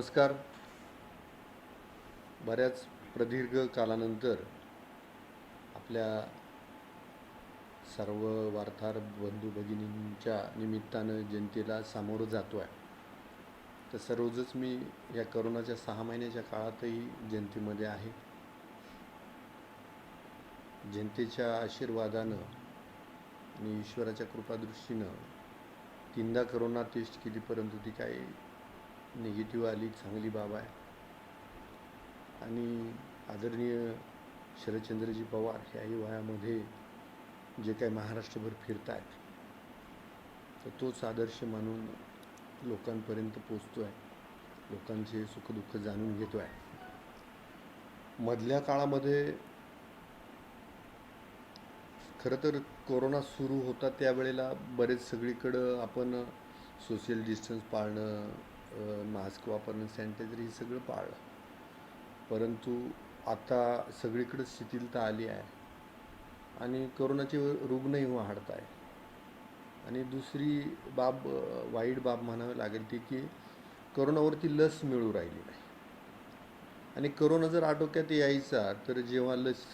नमस्कार. बऱ्याच प्रदीर्घ कालानंतर आपल्या सर्व वार्ताहर बंधू भगिनींच्या निमित्तानं जनतेला सामोरं जातो आहे. तसं रोजच मी या करोनाच्या 6 महिन्याच्या काळातही जनतेमध्ये आहे. जनतेच्या आशीर्वादानं आणि ईश्वराच्या कृपादृष्टीनं 3दा करोना टेस्ट केली, परंतु ती काही निगेटिव्ह आली. चांगली बाब आहे. आणि आदरणीय शरदचंद्रजी पवार ह्याही वयामध्ये जे काही महाराष्ट्रभर फिरत आहेत, तर तोच आदर्श मानून लोकांपर्यंत पोचतो आहे, लोकांचे सुखदुःख जाणून घेतो आहे. मधल्या काळामध्ये खरं तर कोरोना सुरू होता त्यावेळेला बरेच सगळीकडं आपण सोशल डिस्टन्स पाळणं, मास्क वापरणं, सॅनिटायझर हे सगळं पाळलं. परंतु आता सगळीकडे शिथिलता आली आहे आणि कोरोनाचे रुग्णही वाढत आहे. आणि दुसरी बाब, वाईट बाब म्हणावी लागेल ती की कोरोनावरती लस मिळू राहिली नाही. आणि कोरोना जर आटोक्यात यायचा तर जेव्हा लस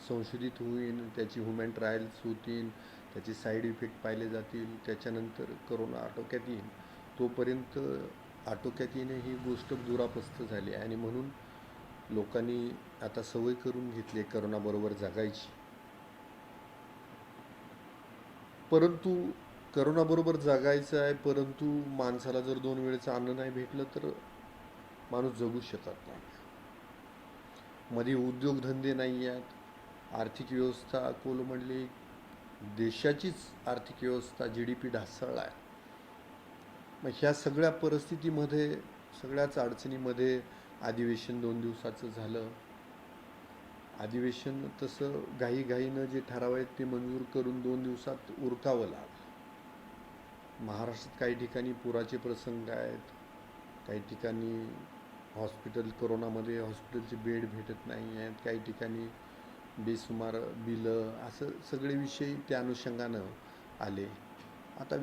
संशोधित होईल, त्याची ह्युमन ट्रायल्स होतील, त्याचे साईड इफेक्ट पाहिले जातील, त्याच्यानंतर कोरोना आटोक्यात येईल. तोपर्यंत आटोक्यात येणे ही गोष्ट दुरापस्त झाली आहे. आणि म्हणून लोकांनी आता सवय करून घेतली करोनाबरोबर जगायची. परंतु करोनाबरोबर जगायचं आहे, परंतु माणसाला जर 2 वेळेचं अन्न नाही भेटलं तर माणूस जगू शकत नाही. मध्ये उद्योगधंदे नाही आहेत, आर्थिक व्यवस्था कोलमडली, देशाचीच आर्थिक व्यवस्था GDP ढासळला आहे. मग ह्या सगळ्या परिस्थितीमध्ये, सगळ्याच अडचणीमध्ये अधिवेशन 2 दिवसाचं झालं. अधिवेशन तसं घाईघाईनं जे ठराव आहेत ते मंजूर करून 2 दिवसात उरकावं लागलं. महाराष्ट्रात काही ठिकाणी पुराचे प्रसंग आहेत, काही ठिकाणी कोरोनामध्ये हॉस्पिटलचे बेड भेटत नाही आहेत, काही ठिकाणी बेसुमार बिलं, असं सगळे विषय त्या अनुषंगानं आले. आता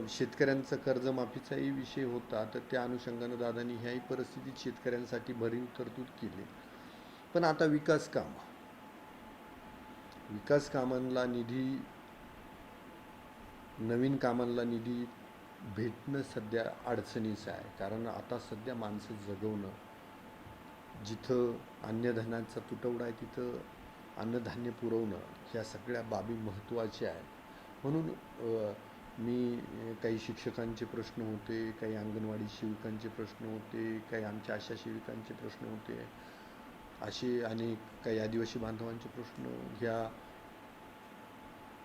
शेतकऱ्यांचा कर्जमाफीचाही विषय होता, तर त्या अनुषंगानं दादांनी ह्याही परिस्थितीत शेतकऱ्यांसाठी भरीव तरतूद केली. पण आता विकास कामांना निधी, नवीन कामांना निधी भेटणं सध्या अडचणीचं आहे. कारण आता सध्या माणसं जगवणं, जिथं अन्नधान्याचा तुटवडा आहे तिथं अन्नधान्य पुरवणं, ह्या सगळ्या बाबी महत्त्वाच्या आहेत. म्हणून मी काही शिक्षकांचे प्रश्न होते, काही अंगणवाडी सेविकांचे प्रश्न होते, काही आमच्या आशा सेविकांचे प्रश्न होते, असे अनेक काही आदिवासी बांधवांचे प्रश्न ह्या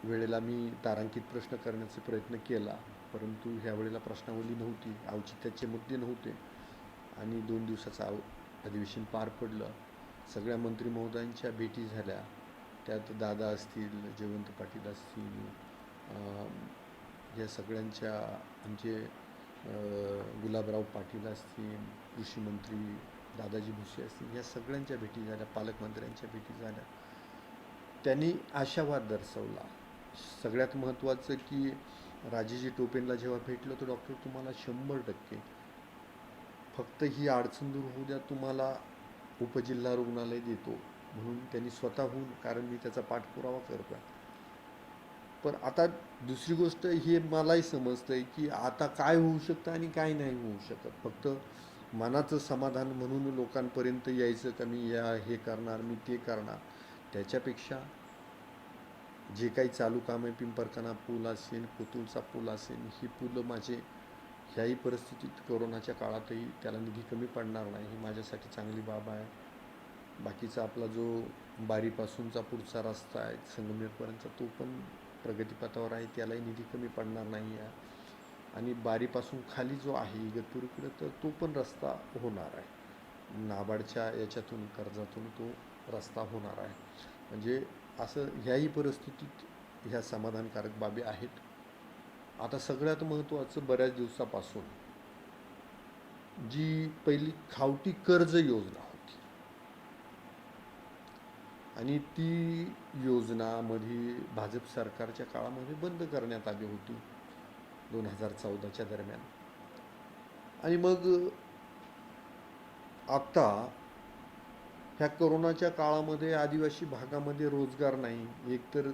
वेळेला मी तारांकित प्रश्न करण्याचा प्रयत्न केला. परंतु ह्या वेळेला प्रश्नावली नव्हती, औचित्याचे मुद्दे नव्हते आणि 2 दिवसाचं अधिवेशन पार पडलं. सगळ्या मंत्री महोदयांच्या भेटी झाल्या. त्यात दादा असतील, जयवंत पाटील असतील, या सगळ्यांच्या, आमचे गुलाबराव पाटील असतील, कृषी मंत्री दादाजी भुसे असतील, या सगळ्यांच्या भेटी झाल्या, पालकमंत्र्यांच्या भेटी झाल्या. त्यांनी आशावाद दर्शवला. सगळ्यात महत्त्वाचं की राजेजी टोपेंना जेव्हा भेटलं तर डॉक्टर तुम्हाला 100% फक्त ही अडचण दूर होऊ द्या, तुम्हाला उपजिल्हा रुग्णालय देतो म्हणून त्यांनी स्वतःहून, कारण मी त्याचा पाठपुरावा करतो आहे. पण आता दुसरी गोष्ट हे मलाही समजतं आहे की आता काय होऊ शकतं आणि काय नाही होऊ शकत. फक्त मनाचं समाधान म्हणून लोकांपर्यंत यायचं का मी हे करणार, मी ते करणार, त्याच्यापेक्षा जे काही चालू काम आहे, पिंपरकणा पूल असेल, कोतुलचा पूल असेल, ही पुलं माझे ह्याही परिस्थितीत कोरोनाच्या काळातही त्याला निधी कमी पडणार नाही, ही माझ्यासाठी चांगली बाब आहे. बाकीचा आपला जो बारीपासूनचा पुढचा रस्ता आहे संगमनेरपर्यंतचा, तो पण प्रगतीपथावर आहे, त्यालाही निधी कमी पडणार नाही आहे. आणि बारीपासून खाली जो आहे इगतपुरीकडे, तर तो पण रस्ता होणार आहे, नाबार्डच्या याच्यातून, कर्जातून तो रस्ता होणार आहे. म्हणजे असं ह्याही परिस्थितीत ह्या समाधानकारक बाबी आहेत. आता सगळ्यात महत्त्वाचं, बऱ्याच दिवसापासून जी पहिली खावटी कर्ज योजना होती आणि ती योजना मध्ये भाजप सरकारच्या काळामध्ये बंद करण्यात आली होती 2014च्या दरम्यान. आणि मग आता ह्या कोरोनाच्या काळामध्ये आदिवासी भागामध्ये रोजगार नाही. एकतर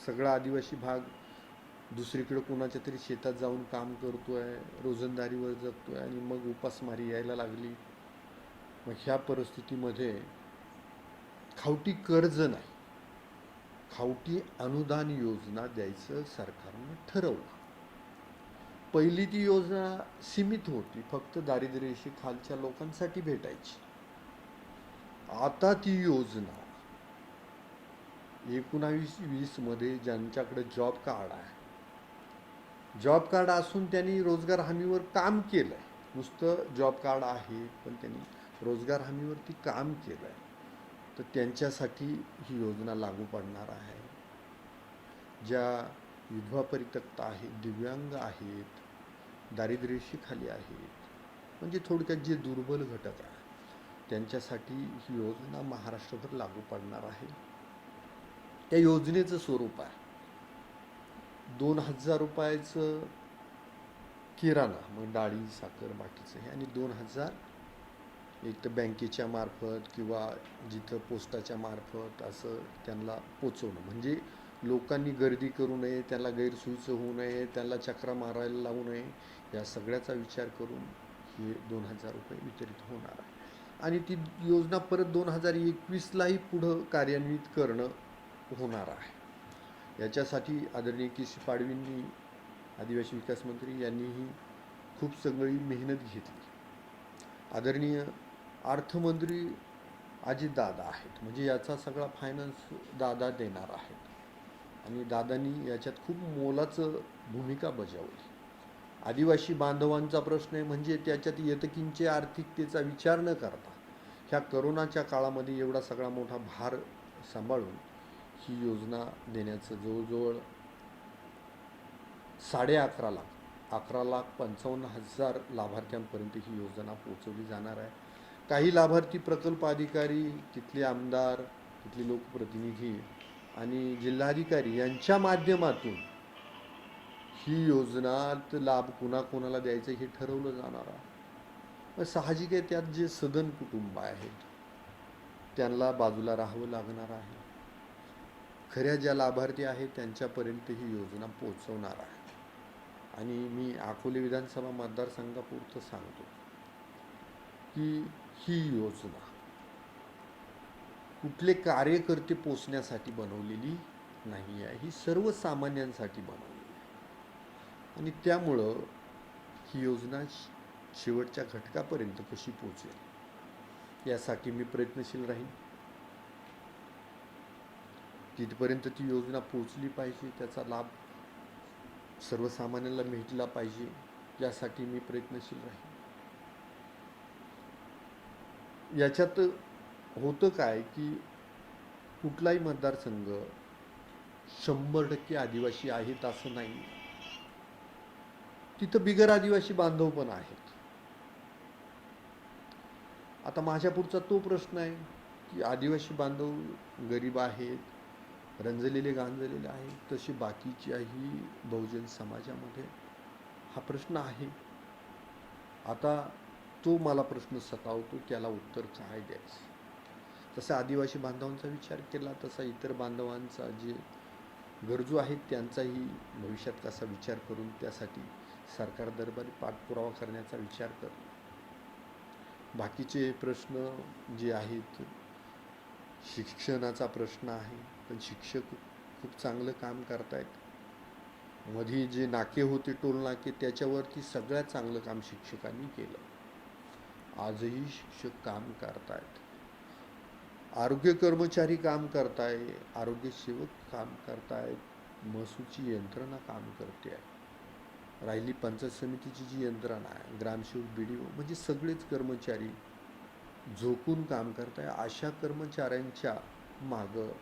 सगळा आदिवासी भाग दुसरीकडे कोणाच्या तरी शेतात जाऊन काम करतोय, रोजंदारीवर जगतोय आणि मग उपासमारी यायला लागली. मग ह्या परिस्थितीमध्ये खावटी कर्ज नाही, खावटी अनुदान योजना द्यायचं सरकारनं ठरवलं. पहिली ती योजना सीमित होती, फक्त दारिद्र्यरेषे खालच्या लोकांसाठी भेटायची. आता ती योजना 19-20 मध्ये ज्यांच्याकडे जॉब कार्ड आहे, जॉब कार्ड असून त्यांनी रोजगार हमीवर काम केलं आहे, नुसतं जॉब कार्ड आहे पण त्यांनी रोजगार हमीवरती काम केलं आहे, तर त्यांच्यासाठी ही योजना लागू पडणार आहे. ज्या विधवा परित्यक्त आहेत, दिव्यांग आहेत, दारिद्र्यरेषेखाली आहेत, म्हणजे थोडक्यात जे दुर्बल घटक आहेत त्यांच्यासाठी ही योजना महाराष्ट्रभर लागू पडणार आहे. त्या योजनेचं स्वरूप आहे 2,000 रुपयाचं किराणा, मग डाळी साखर बाकीचं हे, आणि 2,000 एक तर बँकेच्या मार्फत किंवा जिथं पोस्टाच्या मार्फत असं त्यांना पोचवणं. म्हणजे लोकांनी गर्दी करू नये, त्यांना गैरसोयीचं होऊ नये, त्यांना चक्रा मारायला लावू नये, या सगळ्याचा विचार करून हे 2,000 रुपये वितरित होणार आहे. आणि ती योजना परत 2021लाही पुढं कार्यान्वित करणं होणार आहे. याच्यासाठी आदरणीय के.सी. पाडवींनी, आदिवासी विकास मंत्री यांनीही खूप सगळी मेहनत घेतली. आदरणीय अर्थमंत्री अजितदादा आहेत, म्हणजे याचा सगळा फायनान्स दादा देणार आहेत, आणि दादांनी याच्यात खूप मोलाचं भूमिका बजावली. आदिवासी बांधवांचा प्रश्न आहे, म्हणजे त्याच्यात यतकिंचे आर्थिकतेचा विचार न करता ह्या करोनाच्या काळामध्ये एवढा सगळा मोठा भार सांभाळून ही योजना देण्याचं जवळजवळ 11,55,000 लाभार्थ्यांपर्यंत ही योजना पोहोचवली जाणार आहे. काही लाभार्थी प्रकल्प अधिकारी, तिथले आमदार, तिथले लोकप्रतिनिधी आणि जिल्हाधिकारी यांच्या माध्यमातून ही योजनात लाभ कुणाकोणाला द्यायचं हे ठरवलं जाणार आहे. मग साहजिक आहे त्यात जे सदन कुटुंब आहेत त्यांना बाजूला राहावं लागणार आहे. खऱ्या ज्या लाभार्थी आहेत त्यांच्यापर्यंत ही योजना पोहोचवणार आहे. आणि मी अकोले विधानसभा मतदारसंघापुरतं सांगतो की ही योजना कुठले कार्यकर्ते पोचण्यासाठी बनवलेली नाही आहे, ही सर्वसामान्यांसाठी बनवलेली आहे. आणि त्यामुळं ही योजना शेवटच्या घटकापर्यंत कशी पोचेल यासाठी मी प्रयत्नशील राहीन. तिथपर्यंत ती योजना पोचली पाहिजे, त्याचा लाभ सर्वसामान्यांना भेटला पाहिजे, यासाठी मी प्रयत्नशील राहीन. याच्यात होतं काय की कुठलाही मतदारसंघ 100% आदिवासी आहेत असं नाही, तिथं बिगर आदिवासी बांधव पण आहेत. आता माझ्यापुढचा तो प्रश्न आहे की आदिवासी बांधव गरीब आहेत, रंजलेले गांजलेले आहेत, तसे बाकीच्याही बहुजन समाजामध्ये हा प्रश्न आहे. आता तो मला प्रश्न सतावतो, त्याला उत्तर काय द्यायचं. तसा आदिवासी बांधवांचा विचार केला तसा इतर बांधवांचा जे गरजू आहेत त्यांचाही भविष्यात कसा विचार करून त्यासाठी सरकार दरबारी पाठपुरावा करण्याचा विचार कर. बाकीचे प्रश्न जे आहेत, शिक्षणाचा प्रश्न आहे, पण शिक्षक खूप चांगलं काम करतायत. मध्ये जे नाके होते, टोल नाके, त्याच्यावरती सगळ्यात चांगलं काम शिक्षकांनी केलं. आजही शिक्षक काम करतायत, आरोग्य कर्मचारी काम करताय, आरोग्य सेवक काम करतायत, महसूलची यंत्रणा काम करते आहे, राहिली पंचायत समितीची जी यंत्रणा आहे, ग्रामसेवक, BDO, म्हणजे सगळेच कर्मचारी झोकून काम करताय. अशा कर्मचाऱ्यांच्या मागं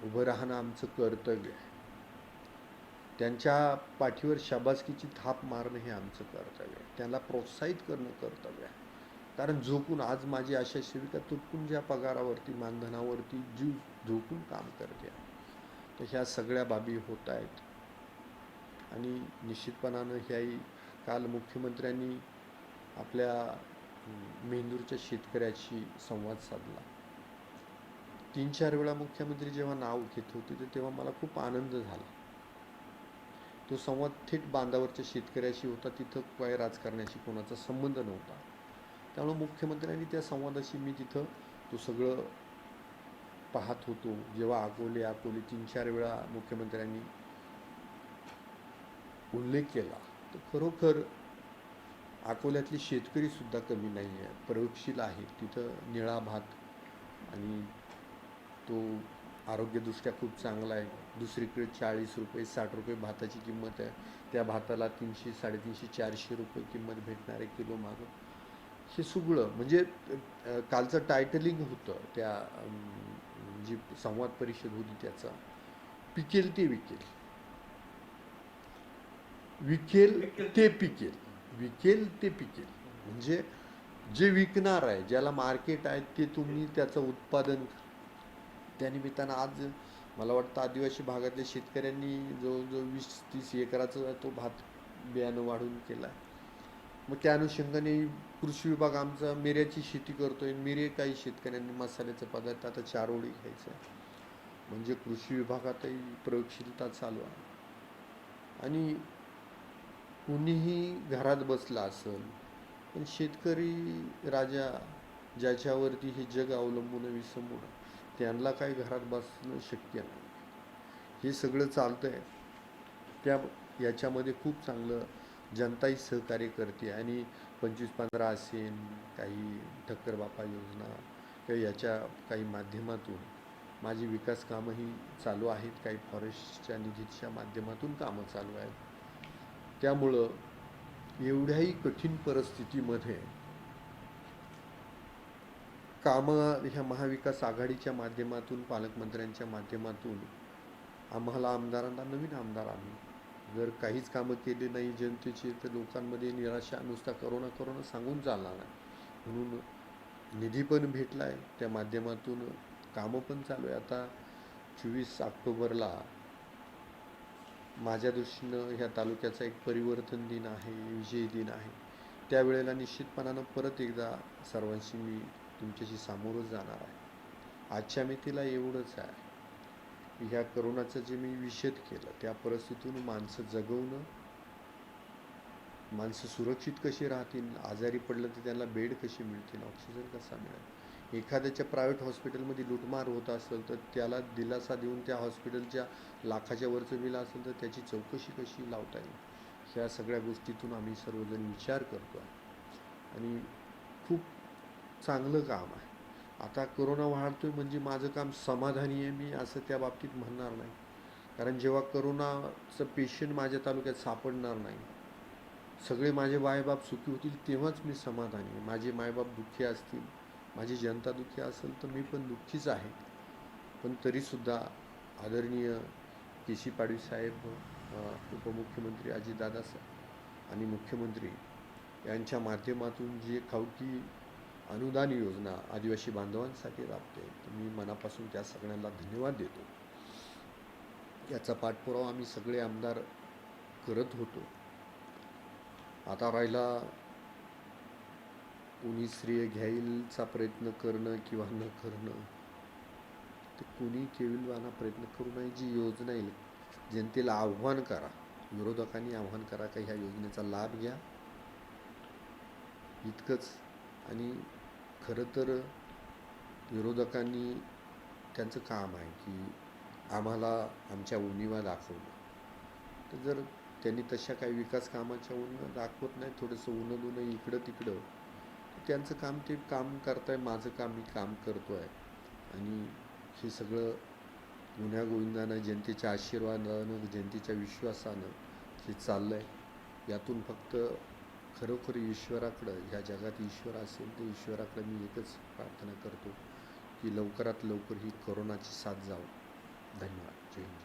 उभं राहणं आमचं कर्तव्य आहे. त्यांच्या पाठीवर शाबासकीची थाप मारणं हे आमचं कर्तव्य आहे. त्यांना प्रोत्साहित करणं कर्तव्य आहे. कारण झोकून, आज माझी आशा सेविका तुटपुंज्या पगारावरती, मानधनावरती जीव झोकून काम करते आहे. तर ह्या सगळ्या बाबी होत आहेत. आणि निश्चितपणानं ह्याही काल मुख्यमंत्र्यांनी आपल्या मेंदूरच्या शेतकऱ्याशी संवाद साधला. 3-4 वेळा मुख्यमंत्री जेव्हा नाव घेत होते तर तेव्हा मला खूप आनंद झाला. तो संवाद थेट बांधावरच्या शेतकऱ्याशी होता. तिथं काय राजकारण्याशी कोणाचा संबंध नव्हता. त्यामुळे मुख्यमंत्र्यांनी त्या संवादाशी मी तिथं तो सगळं पाहत होतो. जेव्हा अकोले 3-4 वेळा मुख्यमंत्र्यांनी उल्लेख केला तर खरोखर अकोल्यातले शेतकरीसुद्धा कमी नाही आहे, प्रयोगशील आहेत. तिथं निळा भात आणि तो आरोग्यदृष्ट्या खूप चांगला आहे. दुसरीकडे 40 रुपये 60 रुपये भाताची किंमत आहे. त्या भाताला 300 350 400 रुपये किंमत भेटणार आहे किलो मागं. हे सगळं म्हणजे कालचं टायटलिंग होतं त्या जी संवाद परिषद होती त्याचा, पिकेल ते विकेल, विकेल ते पिकेल, विकेल ते पिकेल. म्हणजे जे विकणार आहे, ज्याला मार्केट आहे ते तुम्ही त्याचं उत्पादन. त्यानिमित्तानं आज मला वाटतं आदिवासी भागातल्या शेतकऱ्यांनी जवळजवळ 20-30 एकराचा तो भात बियाणं वाढून केला आहे. मग त्या अनुषंगाने कृषी विभाग आमचा मिऱ्याची शेती करतोय. मिरे काही शेतकऱ्यांनी मसाल्याचा पदार्थ आता 4 ओळी घ्यायचा आहे. म्हणजे कृषी विभागातही प्रयोगशीलता चालू आहे. आणि कुणीही घरात बसला असेल, पण शेतकरी राजा ज्याच्यावरती हे जग अवलंबून विसंबून, त्यांना काही घरात बसणं शक्य नाही. हे सगळं चालतं आहे. याच्यामध्ये खूप चांगलं जनताही सहकार्य करते. आणि 25-15 असेल, काही ठक्कर बापा योजना किंवा याच्या काही माध्यमातून माझी विकास कामंही चालू आहेत. काही फॉरेस्टच्या निधीच्या माध्यमातून कामं चालू आहेत. त्यामुळं एवढ्याही कठीण परिस्थितीमध्ये कामं ह्या महाविकास आघाडीच्या माध्यमातून, पालकमंत्र्यांच्या माध्यमातून आम्हाला आमदारांना, नवीन आमदार आम्ही जर काहीच कामं केली नाही जनतेची तर लोकांमध्ये निराशा, नुसता करोना सांगून चालणार नाही. म्हणून निधी पण भेटला आहे, त्या माध्यमातून कामं पण चालू आहे. आता 24 ऑक्टोबरला माझ्या दृष्टीनं ह्या तालुक्याचा एक परिवर्तन दिन आहे, विजयी दिन आहे. त्यावेळेला निश्चितपणानं परत एकदा सर्वांशी मी तुमच्याशी सामोरं जाणार आहे. आजच्या मितीला एवढंच आहे. ह्या करोनाचं जे मी निषेध केलं, त्या परिस्थितीतून माणसं जगवणं, माणसं सुरक्षित कशी राहतील, आजारी पडलं तर त्यांना बेड कशी मिळतील, ऑक्सिजन कसा मिळेल. एखाद्याच्या प्रायव्हेट हॉस्पिटलमध्ये लूटमार होत असेल तर त्याला दिलासा देऊन त्या हॉस्पिटलच्या लाखाच्या वरचं बिल असेल तर त्याची चौकशी कशी लावता येईल, ह्या सगळ्या गोष्टीतून आम्ही सर्वजण विचार करतो आहे. आणि खूप चांगलं काम आहे. आता करोना वाढतोय म्हणजे माझं काम समाधानी आहे मी असं त्या बाबतीत म्हणणार नाही. कारण जेव्हा करोनाचं पेशंट माझ्या तालुक्यात सापडणार नाही, सगळे माझे मायबाप सुखी होतील, तेव्हाच मी समाधानी आहे. माझे मायबाप दुःखी असतील, माझी जनता दुःखी असेल तर मी पण दुःखीच आहे. पण तरीसुद्धा आदरणीय के.सी. पाडवी साहेब, उपमुख्यमंत्री अजितदादा आणि मुख्यमंत्री यांच्या माध्यमातून जे खावटी अनुदान योजना आदिवासी बांधवांसाठी राबते, तर मी मनापासून त्या सगळ्यांना धन्यवाद देतो. याचा पाठपुरावा आम्ही सगळे आमदार करत होतो. आता राहिला कोणी श्रेय घ्यायलचा प्रयत्न करणं किंवा न करणं, तर कोणी केविलवाना प्रयत्न करू नये. जी योजना येईल जनतेला आव्हान करा, विरोधकांनी आव्हान करा का ह्या योजनेचा लाभ घ्या, इतकंच. आणि खरं तर विरोधकांनी त्यांचं काम आहे की आम्हाला आमच्या उणिवा दाखवणं. तर जर त्यांनी तशा काही विकास कामाच्या उणिवा दाखवत नाही, थोडंसं उन्हं इकडं तिकडं, त्यांचं काम ते काम करताय, माझं काम मी काम करतो आहे. आणि हे सगळं गुण्यागोविंदानं, जनतेच्या आशीर्वादानं, जनतेच्या विश्वासानं हे चाललं आहे. यातून फक्त खरोखर ईश्वराकडं, ह्या जगात ईश्वर असेल तर ईश्वराकडं मी एकच प्रार्थना करतो की लवकरात लवकर ही करोनाची साथ जावं. धन्यवाद. जय हिंद.